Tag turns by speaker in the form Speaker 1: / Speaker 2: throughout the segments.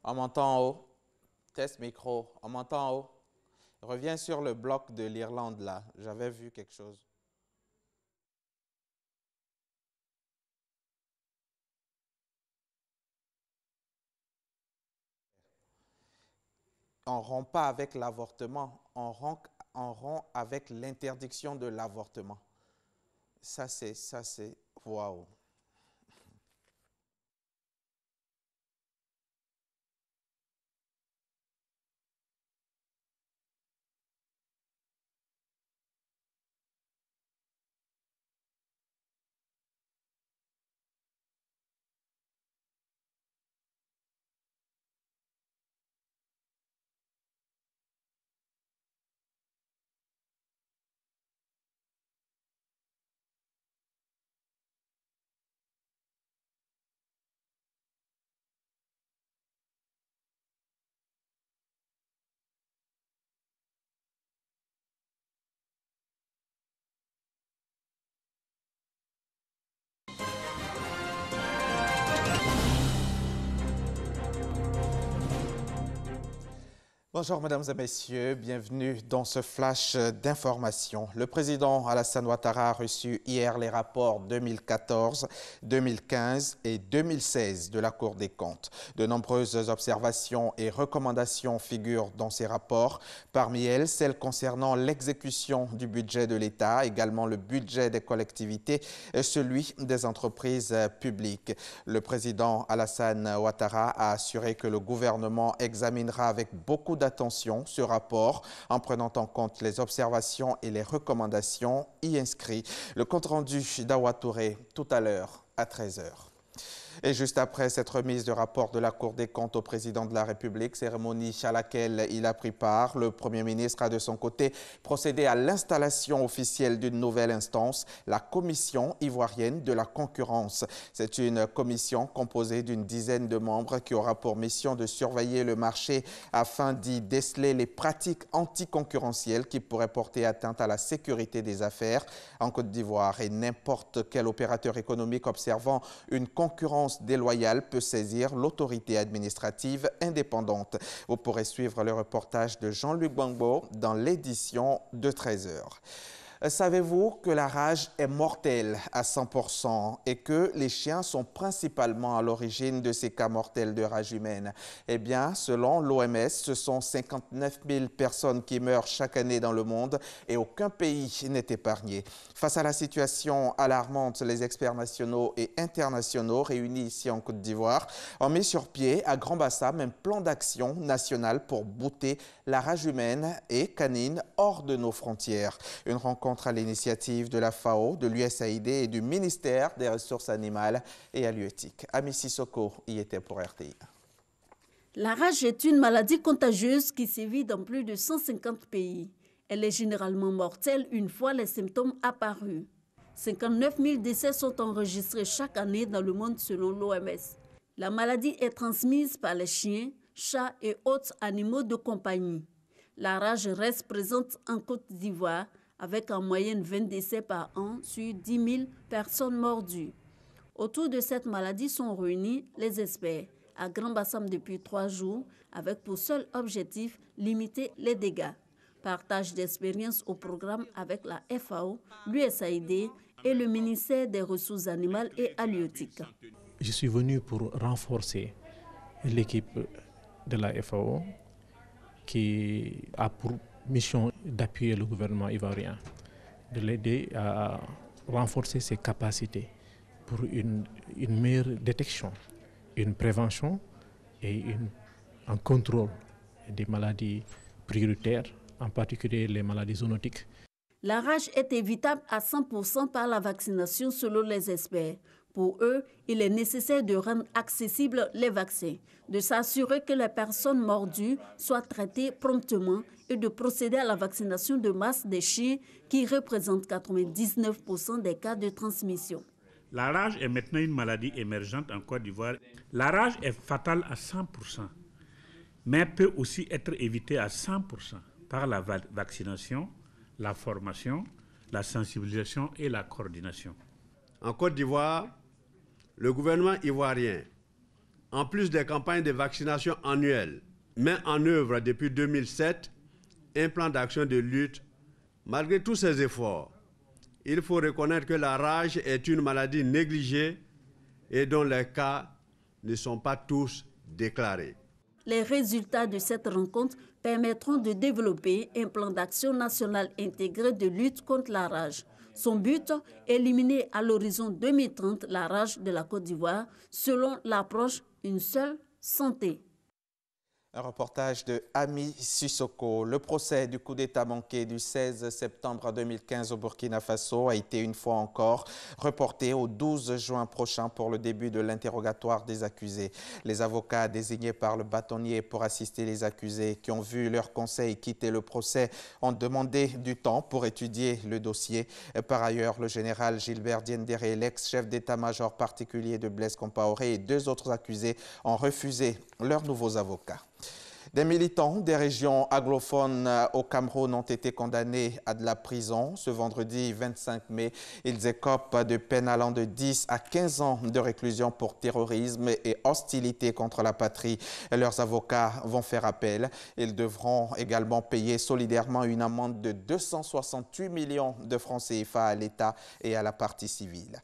Speaker 1: On m'entend en haut. Test micro. On m'entend en haut. Reviens sur le bloc de l'Irlande là. J'avais vu quelque chose. On ne rompt pas avec l'avortement. On rompt avec l'interdiction de l'avortement. Ça c'est, waouh. Bonjour mesdames et messieurs, bienvenue dans ce flash d'information. Le président Alassane Ouattara a reçu hier les rapports 2014, 2015 et 2016 de la Cour des comptes. De nombreuses observations et recommandations figurent dans ces rapports. Parmi elles, celles concernant l'exécution du budget de l'État, également le budget des collectivités et celui des entreprises publiques. Le président Alassane Ouattara a assuré que le gouvernement examinera avec beaucoup d'attention ce rapport en prenant en compte les observations et les recommandations y inscrites. Le compte-rendu d'Awa Touré tout à l'heure à 13 h. Et juste après cette remise de rapport de la Cour des comptes au président de la République, cérémonie à laquelle il a pris part, le Premier ministre a de son côté procédé à l'installation officielle d'une nouvelle instance, la Commission ivoirienne de la concurrence. C'est une commission composée d'une dizaine de membres qui aura pour mission de surveiller le marché afin d'y déceler les pratiques anticoncurrentielles qui pourraient porter atteinte à la sécurité des affaires en Côte d'Ivoire. Et n'importe quel opérateur économique observant une concurrence déloyale peut saisir l'autorité administrative indépendante. Vous pourrez suivre le reportage de Jean-Luc Bangbo dans l'édition de 13 h. Savez-vous que la rage est mortelle à 100% et que les chiens sont principalement à l'origine de ces cas mortels de rage humaine? Eh bien, selon l'OMS, ce sont 59 000 personnes qui meurent chaque année dans le monde et aucun pays n'est épargné. Face à la situation alarmante, les experts nationaux et internationaux réunis ici en Côte d'Ivoire ont mis sur pied à Grand-Bassam un plan d'action national pour bouter la rage humaine et canine hors de nos frontières. Une rencontre à l'initiative de la FAO, de l'USAID et du ministère des Ressources animales et halieutiques. Ami Sissoko y était pour RTI.
Speaker 2: La rage est une maladie contagieuse qui sévit dans plus de 150 pays. Elle est généralement mortelle une fois les symptômes apparus. 59 000 décès sont enregistrés chaque année dans le monde selon l'OMS. La maladie est transmise par les chiens, chats et autres animaux de compagnie. La rage reste présente en Côte d'Ivoire avec en moyenne 20 décès par an sur 10 000 personnes mordues. Autour de cette maladie sont réunis les experts à Grand-Bassam depuis 3 jours avec pour seul objectif limiter les dégâts. Partage d'expérience au programme avec la FAO, l'USAID et le ministère des Ressources animales et halieutiques.
Speaker 3: Je suis venu pour renforcer l'équipe de la FAO qui a pour mission d'appuyer le gouvernement ivoirien, de l'aider à renforcer ses capacités pour une meilleure détection, une prévention et un contrôle des maladies prioritaires, en particulier les maladies zoonotiques.
Speaker 2: La rage est évitable à 100% par la vaccination selon les experts. Pour eux, il est nécessaire de rendre accessibles les vaccins, de s'assurer que les personnes mordues soient traitées promptement et de procéder à la vaccination de masse des chiens qui représentent 99% des cas de transmission.
Speaker 4: La rage est maintenant une maladie émergente en Côte d'Ivoire. La rage est fatale à 100%, mais peut aussi être évitée à 100% par la vaccination, la formation, la sensibilisation et la coordination.
Speaker 5: En Côte d'Ivoire, le gouvernement ivoirien en plus des campagnes de vaccination annuelles, met en œuvre depuis 2007 un plan d'action de lutte. Malgré tous ces efforts, il faut reconnaître que la rage est une maladie négligée et dont les cas ne sont pas tous déclarés.
Speaker 2: Les résultats de cette rencontre permettront de développer un plan d'action national intégré de lutte contre la rage. Son but, éliminer à l'horizon 2030 la rage de la Côte d'Ivoire selon l'approche Une seule santé.
Speaker 1: Un reportage de Ami Sissoko. Le procès du coup d'État manqué du 16 septembre 2015 au Burkina Faso a été une fois encore reporté au 12 juin prochain pour le début de l'interrogatoire des accusés. Les avocats désignés par le bâtonnier pour assister les accusés qui ont vu leur conseil quitter le procès ont demandé du temps pour étudier le dossier. Par ailleurs, le général Gilbert Diendéré, l'ex-chef d'état-major particulier de Blaise Compaoré et 2 autres accusés ont refusé leurs nouveaux avocats. Des militants des régions anglophones au Cameroun ont été condamnés à de la prison. Ce vendredi 25 mai, ils écopent de peines allant de 10 à 15 ans de réclusion pour terrorisme et hostilité contre la patrie. Leurs avocats vont faire appel. Ils devront également payer solidairement une amende de 268 millions de francs CFA à l'État et à la partie civile.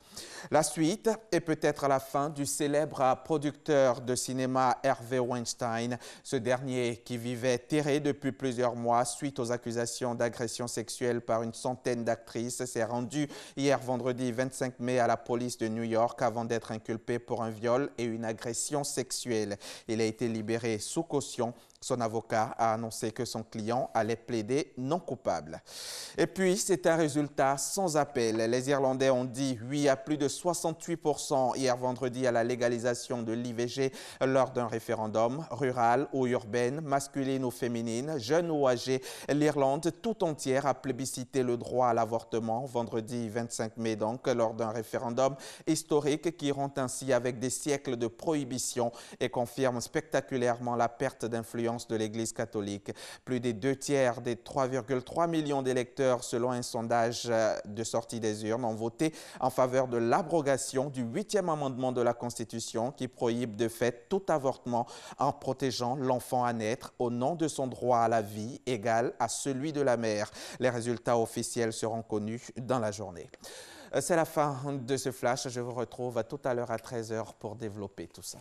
Speaker 1: La suite est peut-être la fin du célèbre producteur de cinéma Hervé Weinstein. Ce dernier qui vivait terré depuis plusieurs mois suite aux accusations d'agression sexuelle par une centaine d'actrices, s'est rendu hier vendredi 25 mai à la police de New York avant d'être inculpé pour un viol et une agression sexuelle. Il a été libéré sous caution. Son avocat a annoncé que son client allait plaider non coupable. Et puis, c'est un résultat sans appel. Les Irlandais ont dit oui à plus de 68% hier vendredi à la légalisation de l'IVG lors d'un référendum. Rural ou urbaine, masculine ou féminine, jeune ou âgée, l'Irlande tout entière a plébiscité le droit à l'avortement vendredi 25 mai donc lors d'un référendum historique qui rompt ainsi avec des siècles de prohibition et confirme spectaculairement la perte d'influence de l'Église catholique. Plus des 2/3 des 3,3 millions d'électeurs, selon un sondage de sortie des urnes, ont voté en faveur de l'abrogation du 8e amendement de la Constitution qui prohibe de fait tout avortement en protégeant l'enfant à naître au nom de son droit à la vie égal à celui de la mère. Les résultats officiels seront connus dans la journée. C'est la fin de ce flash. Je vous retrouve tout à l'heure à 13h pour développer tout ça.